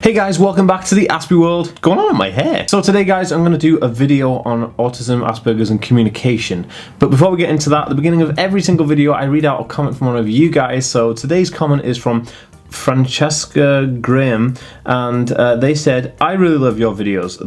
Hey guys, welcome back to the Aspie world. What's going on in my hair? So today guys, I'm going to do a video on autism, Asperger's and communication. But before we get into that, at the beginning of every single video I read out a comment from one of you guys. So today's comment is from Francesca Graham, and they said, I really love your videos.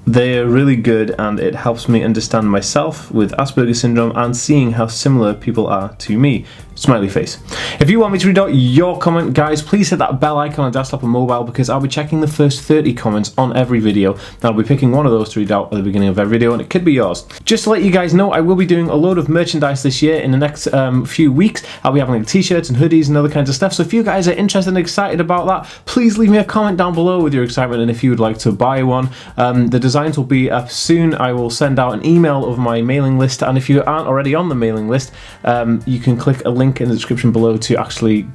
They're really good, and it helps me understand myself with Asperger's Syndrome and seeing how similar people are to me. Smiley face. If you want me to read out your comment, guys, please hit that bell icon on desktop and mobile, because I'll be checking the first 30 comments on every video, and I'll be picking one of those to read out at the beginning of every video, and it could be yours. Just to let you guys know, I will be doing a load of merchandise this year in the next few weeks. I'll be having like t-shirts and hoodies and other kinds of stuff, so if you guys are interested and excited about that, please leave me a comment down below with your excitement, and if you would like to buy one. The designs will be up soon. I will send out an email of my mailing list, and if you aren't already on the mailing list, you can click a link in the description below to actually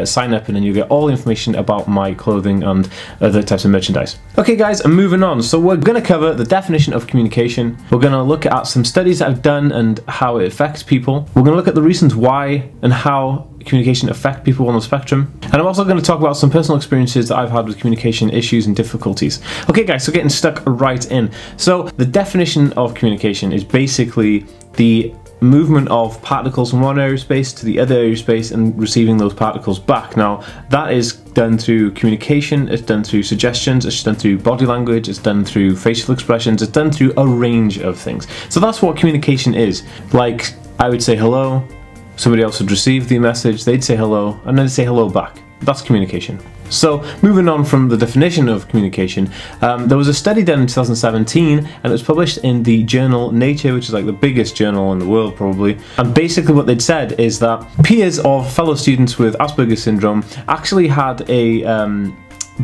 sign up, and then you get all the information about my clothing and other types of merchandise. Okay guys, I'm moving on. So we're going to cover the definition of communication. We're going to look at some studies that I've done and how it affects people. We're going to look at the reasons why and how communication affect people on the spectrum, and I'm also going to talk about some personal experiences that I've had with communication issues and difficulties. Okay guys, so getting stuck right in. So the definition of communication is basically the movement of particles from one area of space to the other area of space and receiving those particles back. Now that is done through communication, it's done through suggestions, it's done through body language, it's done through facial expressions, it's done through a range of things. So that's what communication is. Like, I would say hello, somebody else would receive the message, they'd say hello, and then they'd say hello back. That's communication. So moving on from the definition of communication, there was a study done in 2017, and it was published in the journal Nature, which is like the biggest journal in the world probably. And basically what they'd said is that peers of fellow students with Asperger's Syndrome actually had a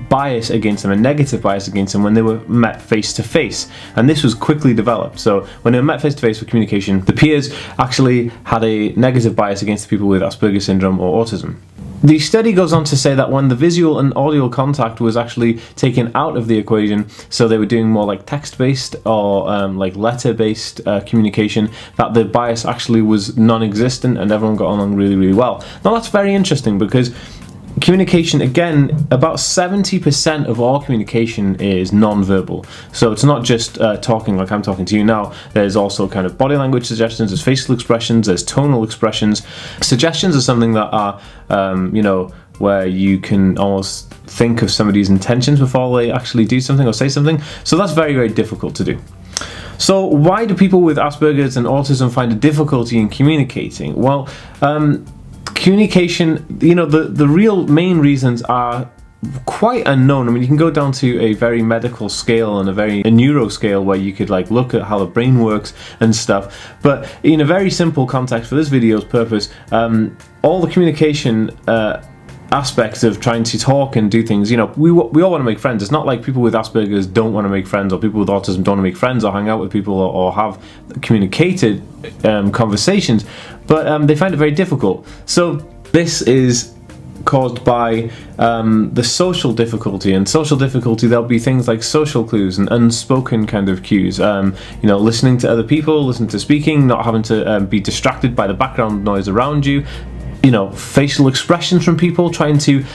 bias against them, a negative bias against them when they were met face to face, and this was quickly developed. So when they were met face to face for communication, the peers actually had a negative bias against the people with Asperger's Syndrome or autism. The study goes on to say that when the visual and audio contact was actually taken out of the equation, so they were doing more like text-based or like letter-based communication, that the bias actually was non-existent and everyone got along really, really well. Now that's very interesting, because communication, again, about 70% of all communication is non-verbal. So it's not just talking like I'm talking to you now. There's also kind of body language suggestions, there's facial expressions, there's tonal expressions. Suggestions are something that are, you know, where you can almost think of somebody's intentions before they actually do something or say something. So that's very, very difficult to do. So why do people with Asperger's and autism find a difficulty in communicating? Well, communication, you know, the real main reasons are quite unknown. I mean, you can go down to a very medical scale and a neuro scale where you could like look at how the brain works and stuff, but in a very simple context for this video's purpose, all the communication aspects of trying to talk and do things, you know, we all want to make friends. It's not like people with Asperger's don't want to make friends, or people with autism don't want to make friends or hang out with people or have communicated conversations, but they find it very difficult. So this is caused by the social difficulty, and social difficulty, there'll be things like social clues and unspoken kind of cues, you know, listening to other people, listening to speaking, not having to be distracted by the background noise around you. You know, facial expressions from people, trying to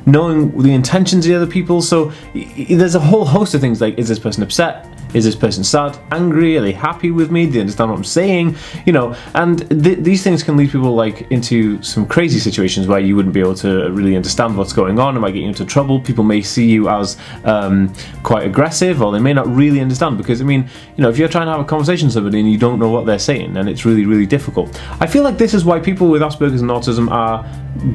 knowing the intentions of the other people. So there's a whole host of things like, is this person upset? Is this person sad, angry? Are they happy with me? Do they understand what I'm saying? You know, and these things can lead people like into some crazy situations where you wouldn't be able to really understand what's going on. It might get you into trouble. People may see you as quite aggressive, or they may not really understand, because I mean, you know, if you're trying to have a conversation with somebody and you don't know what they're saying, then it's really, really difficult. I feel like this is why people with Asperger's and autism are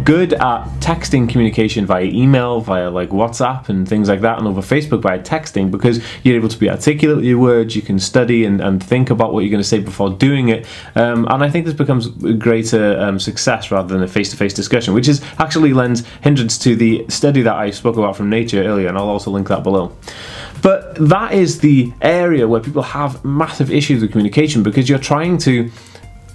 good at texting communication via email, via like WhatsApp and things like that, and over Facebook via texting, because you're able to be articulate with your words, you can study and think about what you're going to say before doing it, and I think this becomes a greater success rather than a face-to-face discussion, which is actually lends hindrance to the study that I spoke about from Nature earlier, and I'll also link that below. But that is the area where people have massive issues with communication, because you're trying to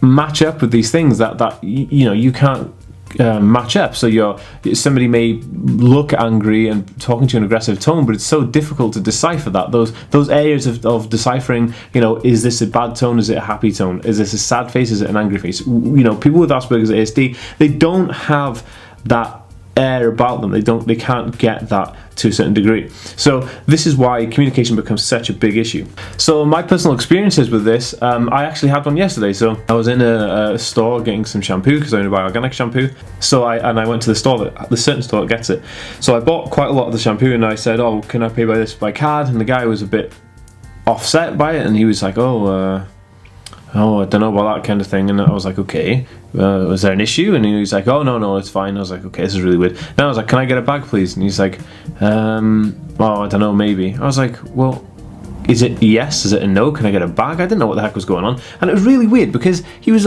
match up with these things that you know, you can't match up. So somebody may look angry and talking to an aggressive tone, but it's so difficult to decipher that. Those areas of deciphering, you know, is this a bad tone? Is it a happy tone? Is this a sad face? Is it an angry face? You know, people with Asperger's ASD, they don't have that air about them. They can't get that to a certain degree. So this is why communication becomes such a big issue. So my personal experiences with this, I actually had one yesterday. So I was in a store getting some shampoo because I only buy organic shampoo. So I went to the certain store that gets it. So I bought quite a lot of the shampoo, and I said, "Oh, can I pay by card?" And the guy was a bit offset by it, and he was like, "Oh, I don't know about that kind of thing." And I was like, "Okay, was there an issue?" And he was like, "Oh, no, it's fine." I was like, "Okay, this is really weird." Then I was like, "Can I get a bag, please?" And he's like, "Oh, I don't know, maybe." I was like, "Well, is it a yes? Is it a no? Can I get a bag?" I didn't know what the heck was going on. And it was really weird because he was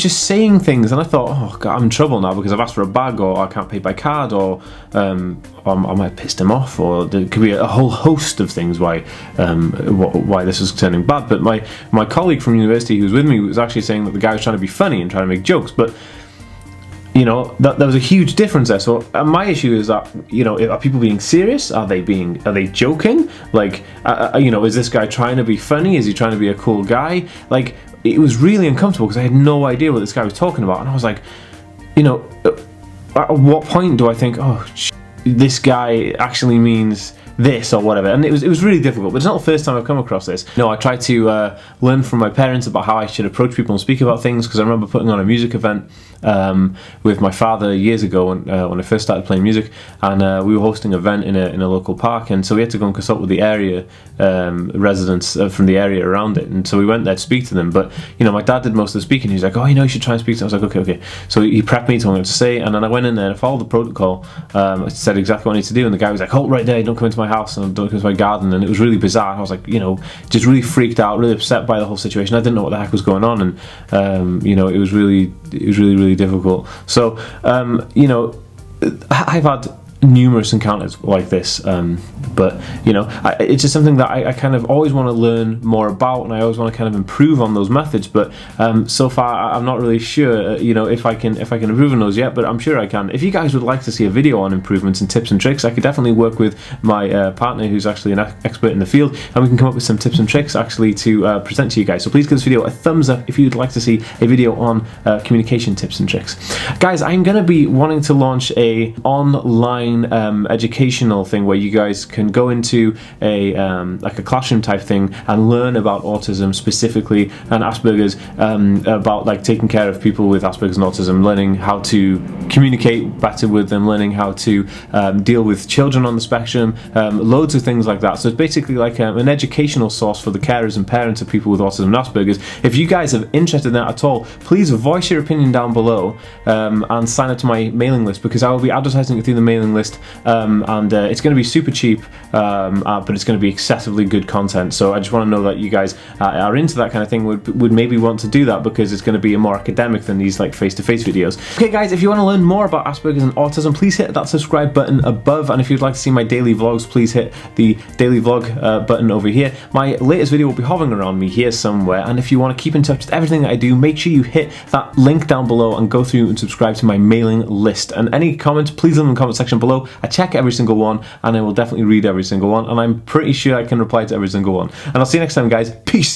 just saying things, and I thought, oh God, I'm in trouble now because I've asked for a bag, or I can't pay by card, or I might have pissed him off, or there could be a whole host of things why this was turning bad. But my colleague from university who was with me was actually saying that the guy was trying to be funny and trying to make jokes, but you know, there was a huge difference there. So my issue is that, you know, are people being serious? Are they joking? Like, you know, is this guy trying to be funny? Is he trying to be a cool guy? Like, it was really uncomfortable because I had no idea what this guy was talking about, and I was like, you know, at what point do I think, oh, this guy actually means this or whatever? And it was really difficult. But it's not the first time I've come across this. No, I tried to learn from my parents about how I should approach people and speak about things, because I remember putting on a music event with my father years ago when I first started playing music, and we were hosting an event in a local park, and so we had to go and consult with the area residents from the area around it, and so we went there to speak to them. But you know, my dad did most of the speaking. He was like, "Oh, you know, you should try and speak to them." I was like, okay. So he prepped me to what I'm going to say, and then I went in there and I followed the protocol. I said exactly what I need to do, and the guy was like, "Hold right there, don't come into my house and don't come into my garden," and it was really bizarre. I was like, you know, just really freaked out, really upset by the whole situation. I didn't know what the heck was going on, and you know, it was really difficult. So you know, I've had numerous encounters like this, but you know, it's just something that I kind of always want to learn more about, and I always want to kind of improve on those methods. But so far, I'm not really sure, you know, if I can improve on those yet. But I'm sure I can. If you guys would like to see a video on improvements and tips and tricks, I could definitely work with my partner, who's actually an expert in the field, and we can come up with some tips and tricks actually to present to you guys. So please give this video a thumbs up if you'd like to see a video on communication tips and tricks. Guys, I'm going to be wanting to launch a online educational thing where you guys can go into a like a classroom type thing and learn about autism specifically, and Asperger's, about like taking care of people with Asperger's and autism, learning how to communicate better with them, learning how to deal with children on the spectrum, loads of things like that. So it's basically like an educational source for the carers and parents of people with autism and Asperger's. If you guys are interested in that at all, please voice your opinion down below, and sign up to my mailing list, because I will be advertising it through the mailing list. And it's going to be super cheap, but it's going to be excessively good content. So I just want to know that you guys are into that kind of thing, would maybe want to do that, because it's going to be more academic than these like face-to-face videos. Okay guys, if you want to learn more about Asperger's and autism, please hit that subscribe button above, and if you'd like to see my daily vlogs, please hit the daily vlog button over here. My latest video will be hovering around me here somewhere, and if you want to keep in touch with everything that I do, make sure you hit that link down below and go through and subscribe to my mailing list. And any comments, please leave them in the comment section below. I check every single one, and I will definitely read every single one, and I'm pretty sure I can reply to every single one. And I'll see you next time, guys. Peace!